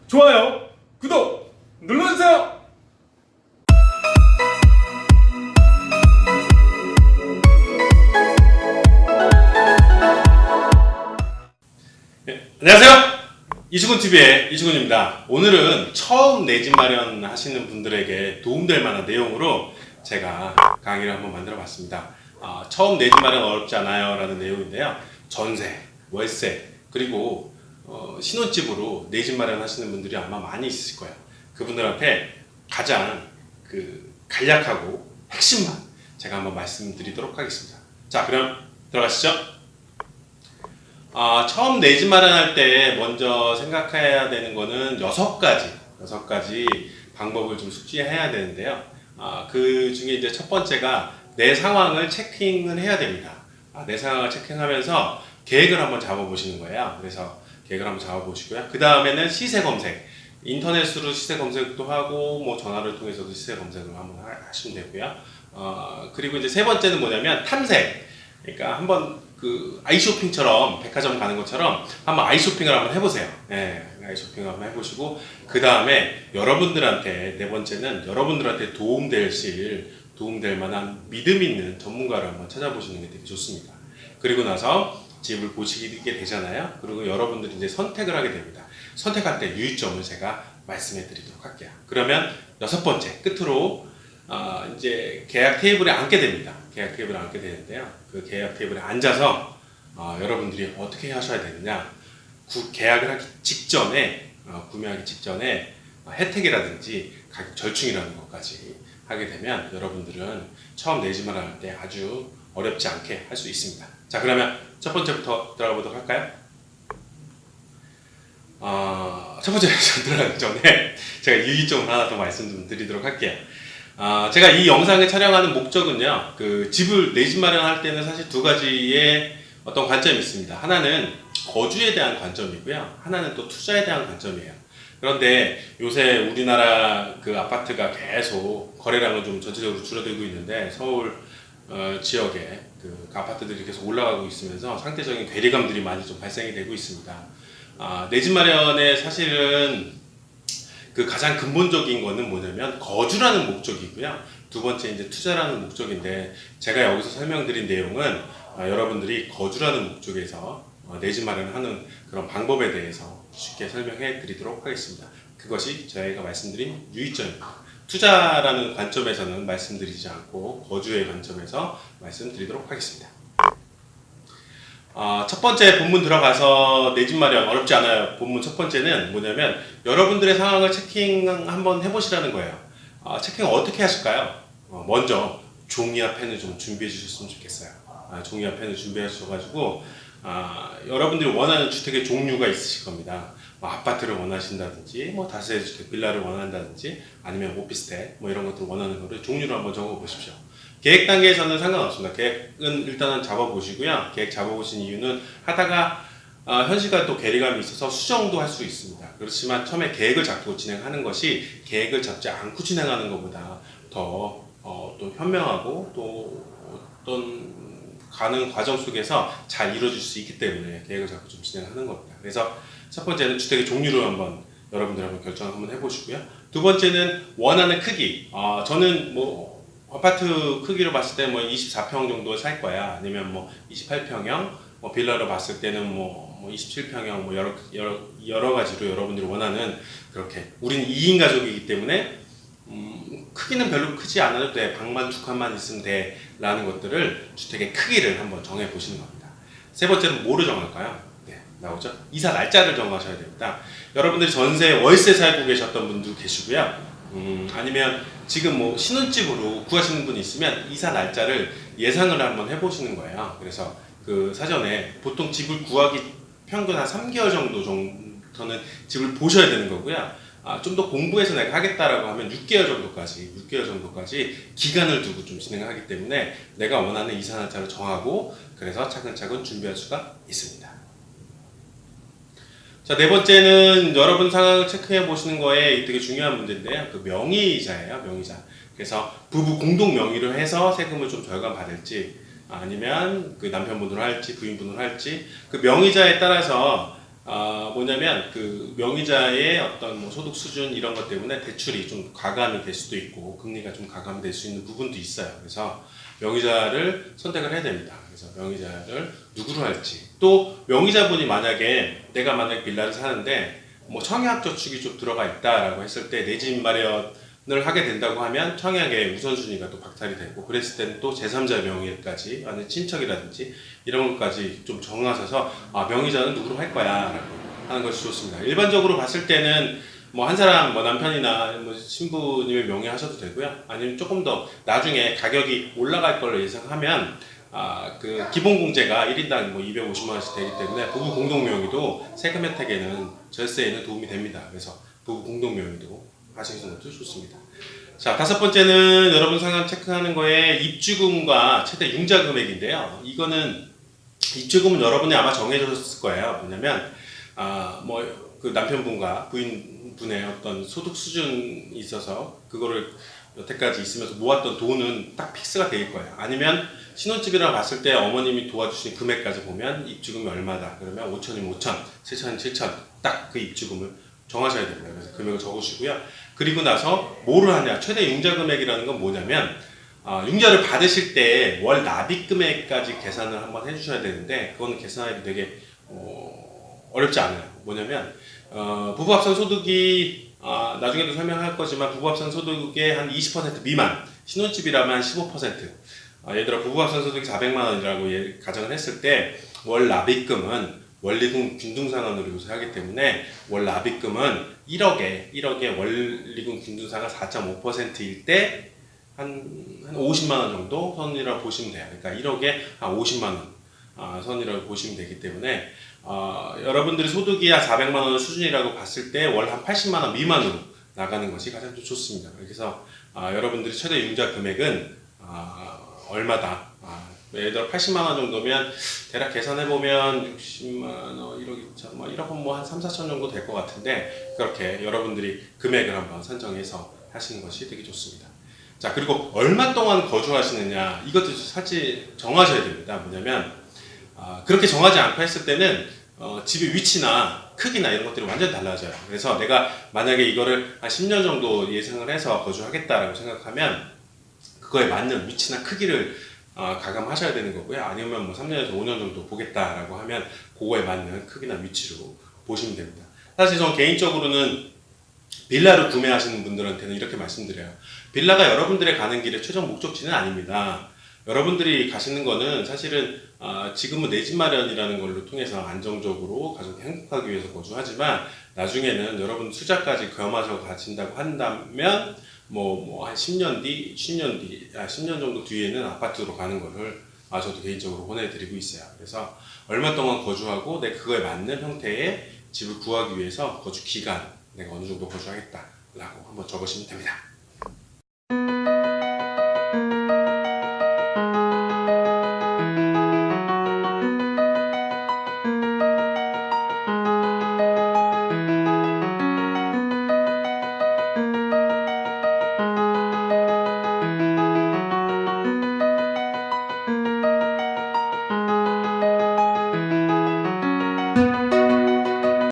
좋아요, 구독 눌러주세요. 안녕하세요. 이주근TV의 이주근입니다. 오늘은 처음 내 집 마련 하시는 분들에게 도움될 만한 내용으로 제가 강의를 한번 만들어 봤습니다. 처음 내 집 마련 어렵지 않아요 라는 내용인데요. 전세, 월세, 그리고 신혼집으로 내 집 마련 하시는 분들이 아마 많이 있으실 거예요. 그분들한테 가장 간략하고 핵심만 제가 한번 말씀드리도록 하겠습니다. 자, 그럼 들어가시죠. 처음 내 집 마련할 때 먼저 생각해야 되는 거는 6가지 방법을 좀 숙지해야 되는데요. 그 중에 이제 첫 번째가 내 상황을 체킹을 해야 됩니다. 내 상황을 체킹하면서 계획을 한번 잡아보시는 거예요. 그래서 계획을 한번 잡아보시고요. 그 다음에는 시세 검색. 인터넷으로 시세 검색도 하고, 뭐 전화를 통해서도 시세 검색을 한번 하시면 되고요. 그리고 이제 세 번째는 뭐냐면 탐색. 그러니까 한번 아이쇼핑처럼 백화점 가는 것처럼 한번 아이쇼핑을 한번 해보세요. 아이쇼핑을 한번 해보시고 그 다음에 여러분들한테 네 번째는 여러분들한테 도움될 만한 믿음 있는 전문가를 한번 찾아보시는 게 되게 좋습니다. 그리고 나서 집을 보시게 되잖아요. 그리고 여러분들이 이제 선택을 하게 됩니다. 선택할 때 유의점을 제가 말씀해 드리도록 할게요. 그러면 6번째 끝으로 이제 계약 테이블에 앉게 됩니다. 계약 테이블에 앉게 되는데요. 그 계약 테이블에 앉아서 여러분들이 어떻게 하셔야 되느냐, 계약을 하기 직전에 구매하기 직전에 혜택이라든지 가격 절충이라는 것까지 하게 되면 여러분들은 처음 내 집을 할 때 아주 어렵지 않게 할 수 있습니다. 자, 그러면 첫 번째부터 들어가 보도록 할까요? 첫 번째 들어가기 전에 제가 유의점을 하나 더 말씀 좀 드리도록 할게요. 제가 이 영상을 촬영하는 목적은요, 집을 내 집 마련할 때는 사실 두 가지의 어떤 관점이 있습니다. 하나는 거주에 대한 관점이고요, 하나는 또 투자에 대한 관점이에요. 그런데 요새 우리나라 아파트가 계속 거래량은 좀 전체적으로 줄어들고 있는데 서울 지역에 아파트들이 계속 올라가고 있으면서 상대적인 괴리감들이 많이 좀 발생이 되고 있습니다. 내 집 마련에 사실은 가장 근본적인 거는 뭐냐면 거주라는 목적이고요. 두 번째 이제 투자라는 목적인데, 제가 여기서 설명드린 내용은 여러분들이 거주라는 목적에서 내 집 마련하는 그런 방법에 대해서 쉽게 설명해 드리도록 하겠습니다. 그것이 저희가 말씀드린 유의점입니다. 투자라는 관점에서는 말씀드리지 않고 거주의 관점에서 말씀드리도록 하겠습니다. 첫 번째 본문 들어가서 내 집 마련 어렵지 않아요. 본문 첫 번째는 뭐냐면 여러분들의 상황을 체킹 한번 해보시라는 거예요. 체킹 어떻게 하실까요? 먼저 종이와 펜을 좀 준비해 주셨으면 좋겠어요. 종이와 펜을 준비해 주셔가지고 여러분들이 원하는 주택의 종류가 있으실 겁니다. 아파트를 원하신다든지, 다세대주택 빌라를 원한다든지, 아니면 오피스텔 이런 것들을 원하는 거를 종류를 한번 적어 보십시오. 계획 단계에서는 상관없습니다. 계획은 일단은 잡아보시고요. 계획 잡아보신 이유는 하다가 현실과 또 괴리감이 있어서 수정도 할 수 있습니다. 그렇지만 처음에 계획을 잡고 진행하는 것이 계획을 잡지 않고 진행하는 것보다 더 또 현명하고 또 어떤 가는 과정 속에서 잘 이루어질 수 있기 때문에 계획을 잡고 좀 진행하는 겁니다. 그래서 첫 번째는 주택의 종류를 여러분들 한번 결정을 한번 해보시고요. 두 번째는 원하는 크기. 저는 아파트 크기로 봤을 때 24평 정도 살 거야. 아니면 28평형, 빌라로 봤을 때는 27평형, 여러 가지로 여러분들이 원하는, 그렇게. 우린 2인 가족이기 때문에, 크기는 별로 크지 않아도 돼. 방만 두 칸만 있으면 돼. 라는 것들을, 주택의 크기를 한번 정해 보시는 겁니다. 세 번째는 뭐를 정할까요? 네, 나오죠? 이사 날짜를 정하셔야 됩니다. 여러분들이 전세, 월세 살고 계셨던 분도 계시고요. 아니면 지금 신혼집으로 구하시는 분이 있으면 이사 날짜를 예상을 한번 해보시는 거예요. 그래서 사전에 보통 집을 구하기 평균 한 3개월 정도는 집을 보셔야 되는 거고요. 좀 더 공부해서 내가 하겠다라고 하면 6개월 정도까지 기간을 두고 좀 진행을 하기 때문에 내가 원하는 이사 날짜를 정하고, 그래서 차근차근 준비할 수가 있습니다. 자, 네 번째는 여러분 상황을 체크해 보시는 거에 되게 중요한 문제인데요. 명의이자예요, 명의자. 그래서 부부 공동 명의로 해서 세금을 좀 절감 받을지, 아니면 남편분으로 할지 부인분으로 할지, 명의자에 따라서 뭐냐면 그 명의자의 어떤 뭐 소득 수준 이런 것 때문에 대출이 좀 가감이 될 수도 있고 금리가 좀 가감이 될 수 있는 부분도 있어요. 그래서 명의자를 선택을 해야 됩니다. 그래서 명의자를 누구로 할지, 또 명의자분이 만약에 내가 만약 빌라를 사는데 뭐 청약 저축이 좀 들어가 있다라고 했을 때 내 집 마련을 하게 된다고 하면 청약의 우선순위가 또 박탈이 되고, 그랬을 때는 또 제3자 명의까지, 아니면 친척이라든지 이런 것까지 좀 정하셔서 명의자는 누구로 할 거야 라고 하는 것이 좋습니다. 일반적으로 봤을 때는 뭐 한 사람, 뭐 남편이나 뭐 신부님의 명의 하셔도 되고요. 아니면 조금 더 나중에 가격이 올라갈 걸로 예상하면 그 기본 공제가 1인당 뭐 250만 원씩 되기 때문에 부부 공동 명의도 세금 혜택에는, 절세에는 도움이 됩니다. 그래서 부부 공동 명의도 하시는 것도 좋습니다. 자, 다섯 번째는 여러분 상담 체크하는 거에 입주금과 최대 융자 금액인데요. 이거는 입주금은 여러분이 아마 정해졌을 거예요. 뭐냐면 뭐 그 남편분과 부인분의 어떤 소득 수준이 있어서 그거를 여태까지 있으면서 모았던 돈은 딱 픽스가 될 거예요. 아니면 신혼집이라고 봤을 때 어머님이 도와주신 금액까지 보면 입주금이 얼마다 그러면 5천이면 5천, 7천이면 7천, 딱 그 입주금을 정하셔야 됩니다. 그래서 금액을 적으시고요. 그리고 나서 뭐를 하냐, 최대 융자 금액이라는 건 뭐냐면 융자를 받으실 때 월 납입 금액까지 계산을 한번 해주셔야 되는데, 그거는 계산하기 되게 어렵지 않아요. 뭐냐면 부부합산 소득이 나중에도 설명할 거지만 부부합산 소득의 한 20% 미만, 신혼집이라면 한 15%, 예를 들어 부부합산 소득이 400만 원이라고 가정을 했을 때 월 납입금은 원리금 균등상환으로 요소하기 때문에 월 납입금은 1억에 원리금 균등상환 4.5%일 때 한 50만 원 정도 선이라고 보시면 돼요. 그러니까 1억에 한 50만 원 선이라고 보시면 되기 때문에 여러분들이 소득이 한 400만 원 수준이라고 봤을 때 월 한 80만 원 미만으로 나가는 것이 가장 좀 좋습니다. 그래서 여러분들이 최대 융자 금액은 얼마다, 예를 들어 80만 원 정도면 대략 계산해보면 60만 원, 1억 2천, 뭐 1억은 뭐 한 3, 4천 정도 될 것 같은데, 그렇게 여러분들이 금액을 한번 선정해서 하시는 것이 되게 좋습니다. 자, 그리고 얼마 동안 거주하시느냐, 이것도 사실 정하셔야 됩니다. 뭐냐면 그렇게 정하지 않고 했을 때는 집의 위치나 크기나 이런 것들이 완전히 달라져요. 그래서 내가 만약에 이거를 한 10년 정도 예상을 해서 거주하겠다라고 생각하면 그거에 맞는 위치나 크기를 가감하셔야 되는 거고요. 아니면 뭐 3년에서 5년 정도 보겠다라고 하면 그거에 맞는 크기나 위치로 보시면 됩니다. 사실 저는 개인적으로는 빌라를 구매하시는 분들한테는 이렇게 말씀드려요. 빌라가 여러분들의 가는 길의 최종 목적지는 아닙니다. 여러분들이 가시는 거는 사실은 지금은 내 집 마련이라는 걸로 통해서 안정적으로 가족이 행복하기 위해서 거주하지만, 나중에는 여러분 투자까지 겸하셔 가신다고 한다면 뭐 한 10년 뒤, 10년 정도 뒤에는 아파트로 가는 거를 저도 개인적으로 권해드리고 있어요. 그래서 얼마 동안 거주하고 내 그거에 맞는 형태의 집을 구하기 위해서 거주 기간, 내가 어느 정도 거주하겠다라고 한번 적으시면 됩니다.